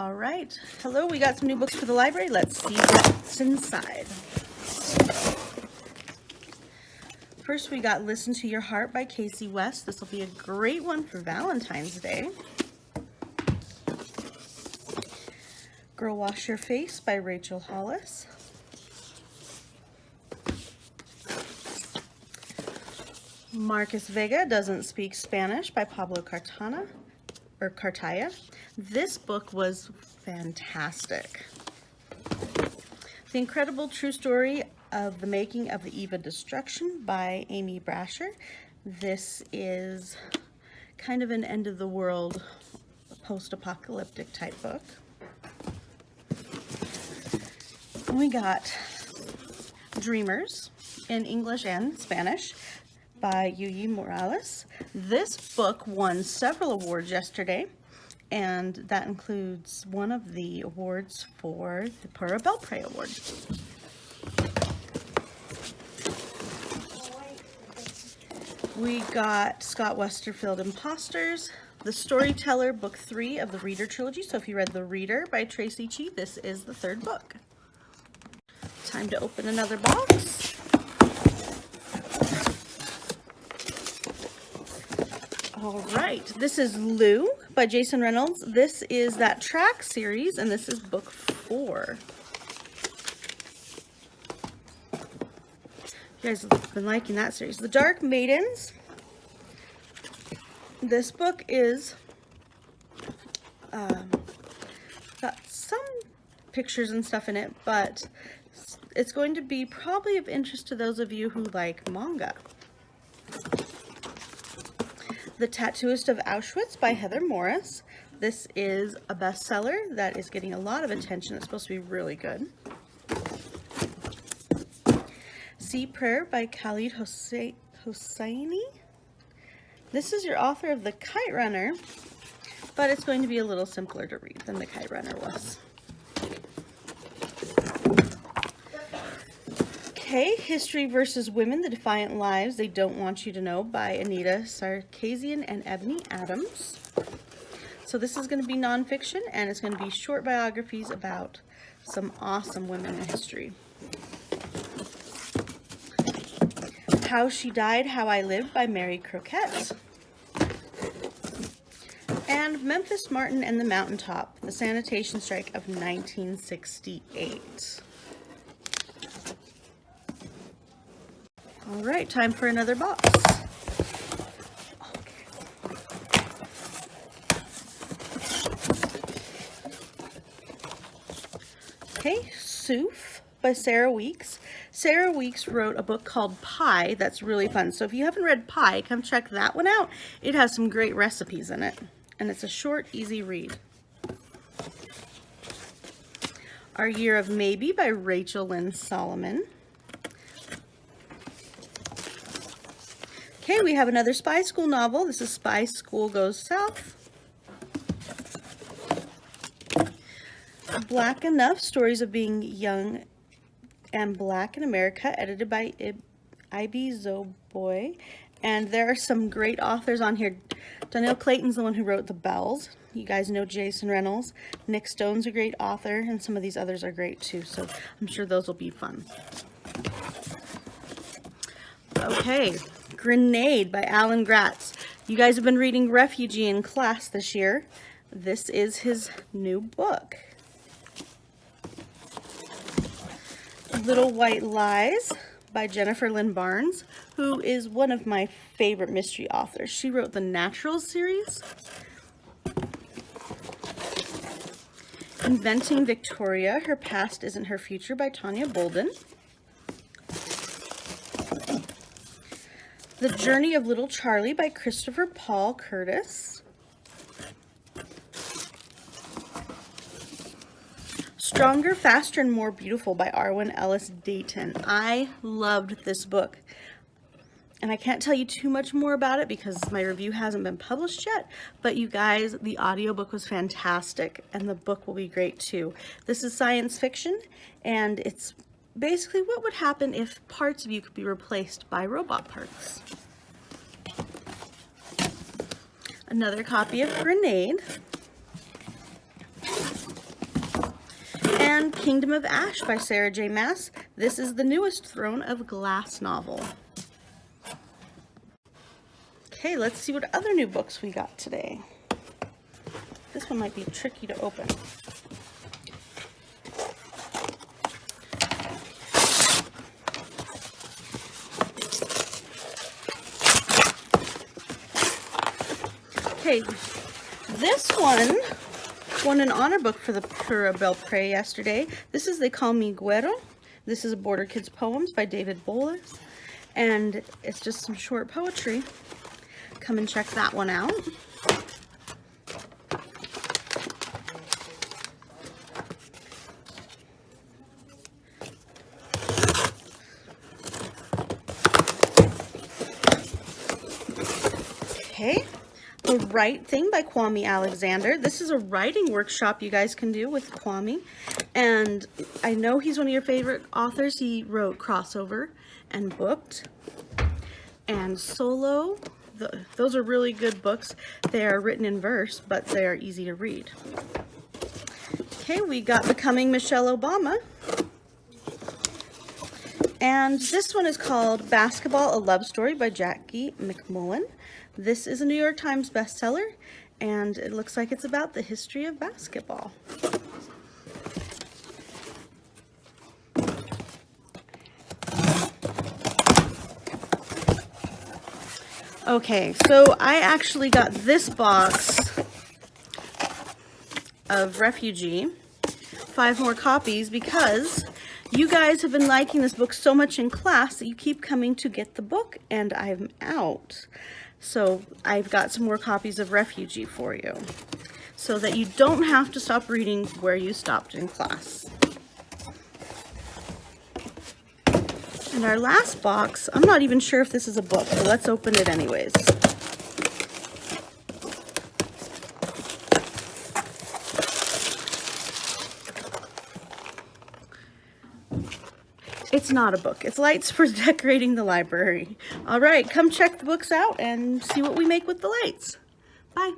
All right. Hello, we got some new books for the library. Let's see what's inside. First, we got Listen to Your Heart by Casey West. This will be a great one for Valentine's Day. Girl Wash Your Face by Rachel Hollis. Marcus Vega Doesn't Speak Spanish by Pablo Cartaya. This book was fantastic. The Incredible True Story of the Making of the Eva Destruction by Amy Brasher. This is kind of an end of the world post-apocalyptic type book. We got Dreamers in English and Spanish by Yuyi Morales. This book won several awards yesterday, and that includes one of the awards for the Pura Belpré Award. We got Scott Westerfield Imposters, The Storyteller, Book 3 of the Reader Trilogy. So if you read The Reader by Tracy Chee, this is the third book. Time to open another box. All right, this is Lou by Jason Reynolds. This is that track series, and this is book 4. You guys have been liking that series. The Dark Maidens. This book is got some pictures and stuff in it, but it's going to be probably of interest to those of you who like manga. The Tattooist of Auschwitz by Heather Morris. This is a bestseller that is getting a lot of attention. It's supposed to be really good. Sea Prayer by Khalid Hosseini. This is your author of The Kite Runner, but it's going to be a little simpler to read than The Kite Runner was. Okay, History versus Women, The Defiant Lives They Don't Want You to Know by Anita Sarkeesian and Ebony Adams. So this is going to be nonfiction, and it's going to be short biographies about some awesome women in history. How She Died, How I Lived by Mary Croquette. And Memphis Martin and the Mountaintop, The Sanitation Strike of 1968. All right, time for another box. Okay, Soof by Sarah Weeks. Sarah Weeks wrote a book called Pie that's really fun. So if you haven't read Pie, come check that one out. It has some great recipes in it, and it's a short, easy read. Our Year of Maybe by Rachel Lynn Solomon. Okay, we have another Spy School novel. This is Spy School Goes South. Black Enough, Stories of Being Young and Black in America, edited by Ibi Zoboi. And there are some great authors on here. Donnell Clayton's the one who wrote The Bells. You guys know Jason Reynolds. Nick Stone's a great author, and some of these others are great too. So I'm sure those will be fun. Okay. Grenade by Alan Gratz. You guys have been reading Refugee in class this year. This is his new book. Little White Lies by Jennifer Lynn Barnes, who is one of my favorite mystery authors. She wrote the Natural series. Inventing Victoria, Her Past Isn't Her Future by Tanya Bolden. The Journey of Little Charlie by Christopher Paul Curtis. Stronger, Faster, and More Beautiful by Arwen Ellis Dayton. I loved this book, and I can't tell you too much more about it because my review hasn't been published yet, but you guys, the audiobook was fantastic, and the book will be great too. This is science fiction, and it's basically what would happen if parts of you could be replaced by robot parts. Another copy of Grenade. and Kingdom of Ash by Sarah J. Maas. This is the newest Throne of Glass novel. Okay, let's see what other new books we got today. This one might be tricky to open. Okay, this one won an honor book for the Pura Belpré yesterday. This is They Call Me Güero. This is Border Kids Poems by David Bolas, and it's just some short poetry. Come and check that one out. Okay. The Right Thing by Kwame Alexander. This is a writing workshop you guys can do with Kwame. And I know he's one of your favorite authors. He wrote Crossover and Booked and Solo. Those are really good books. They are written in verse, but they are easy to read. Okay, we got Becoming Michelle Obama. And this one is called Basketball, a Love Story by Jackie McMullen. This is a New York Times bestseller, and it looks like it's about the history of basketball. Okay, so I actually got this box of Refugee, 5 more copies, because you guys have been liking this book so much in class that you keep coming to get the book, and I'm out. So I've got some more copies of Refugee for you, so that you don't have to stop reading where you stopped in class. And our last box, I'm not even sure if this is a book, so let's open it anyways. It's not a book. It's lights for decorating the library. All right, come check the books out and see what we make with the lights. Bye.